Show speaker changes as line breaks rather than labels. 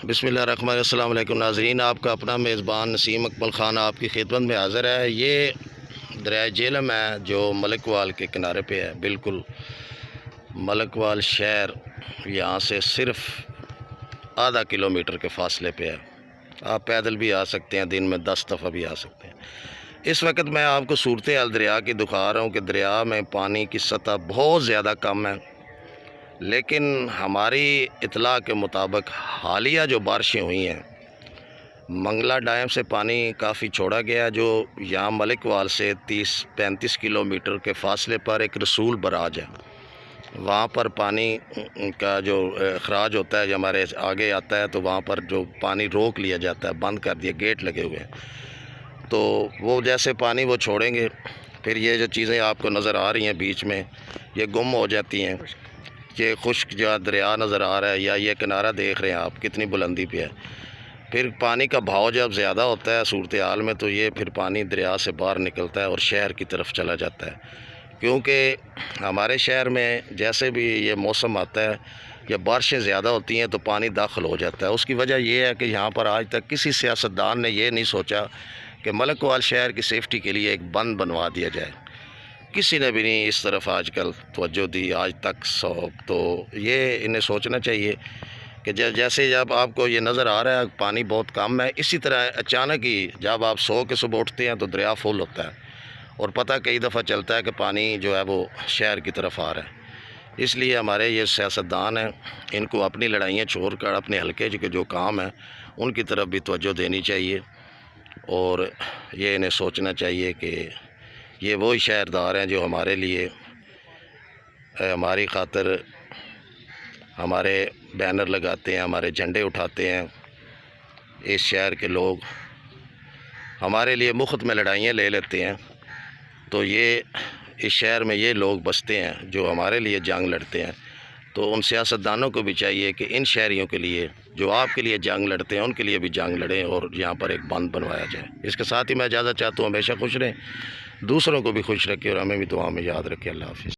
بسم اللہ الرحمن الرحیم۔ السلام علیکم ناظرین، آپ کا اپنا میزبان نسیم اکمل خان آپ کی خدمت میں حاضر ہے۔ یہ دریائے جہلم ہے جو ملک وال کے کنارے پہ ہے، بالکل ملک وال شہر یہاں سے صرف آدھا کلومیٹر کے فاصلے پہ ہے۔ آپ پیدل بھی آ سکتے ہیں، دن میں 10 دفعہ بھی آ سکتے ہیں۔ اس وقت میں آپ کو صورتحال دریا کی دکھا رہا ہوں کہ دریا میں پانی کی سطح بہت زیادہ کم ہے، لیکن ہماری اطلاع کے مطابق حالیہ جو بارشیں ہوئی ہیں، منگلا ڈیم سے پانی کافی چھوڑا گیا، جو یہاں ملک وال سے 30-35 کلومیٹر کے فاصلے پر ایک رسول براج ہے۔ وہاں پر پانی کا جو اخراج ہوتا ہے، جو ہمارے آگے آتا ہے، تو وہاں پر جو پانی روک لیا جاتا ہے، بند کر دیا، گیٹ لگے ہوئے ہیں۔ تو وہ جیسے پانی وہ چھوڑیں گے، پھر یہ جو چیزیں آپ کو نظر آ رہی ہیں بیچ میں، یہ گم ہو جاتی ہیں۔ یہ خشک جو دریا نظر آ رہا ہے، یا یہ کنارہ دیکھ رہے ہیں آپ کتنی بلندی پہ ہے۔ پھر پانی کا بہاؤ جب زیادہ ہوتا ہے صورتحال میں، تو یہ پھر پانی دریا سے باہر نکلتا ہے اور شہر کی طرف چلا جاتا ہے۔ کیونکہ ہمارے شہر میں جیسے بھی یہ موسم آتا ہے یا بارشیں زیادہ ہوتی ہیں تو پانی داخل ہو جاتا ہے۔ اس کی وجہ یہ ہے کہ یہاں پر آج تک کسی سیاستدان نے یہ نہیں سوچا کہ ملک وال شہر کی سیفٹی کے لیے ایک بند بنوا دیا جائے۔ کسی نے بھی نہیں اس طرف آج کل توجہ دی آج تک۔ تو یہ انہیں سوچنا چاہیے کہ جیسے جب آپ کو یہ نظر آ رہا ہے پانی بہت کم ہے، اسی طرح اچانک ہی جب آپ سو کے صبح اٹھتے ہیں تو دریا فل ہوتا ہے، اور پتہ کئی دفعہ چلتا ہے کہ پانی جو ہے وہ شہر کی طرف آ رہا ہے۔ اس لیے ہمارے یہ سیاستدان ہیں، ان کو اپنی لڑائیاں چھوڑ کر اپنے حلقے کے جو کام ہیں ان کی طرف بھی توجہ دینی چاہیے، اور یہ انہیں سوچنا چاہیے کہ یہ وہی شہردار ہیں جو ہمارے لیے ہماری خاطر ہمارے بینر لگاتے ہیں، ہمارے جھنڈے اٹھاتے ہیں۔ اس شہر کے لوگ ہمارے لیے مفت میں لڑائیاں لے لیتے ہیں، تو یہ اس شہر میں یہ لوگ بستے ہیں جو ہمارے لیے جنگ لڑتے ہیں۔ تو ان سیاستدانوں کو بھی چاہیے کہ ان شہریوں کے لیے جو آپ کے لیے جنگ لڑتے ہیں ان کے لیے بھی جنگ لڑیں، اور یہاں پر ایک بند بنوایا جائے۔ اس کے ساتھ ہی میں اجازت چاہتا ہوں، ہمیشہ خوش رہیں، دوسروں کو بھی خوش رکھے اور ہمیں بھی دعا میں یاد رکھے۔ اللہ حافظ۔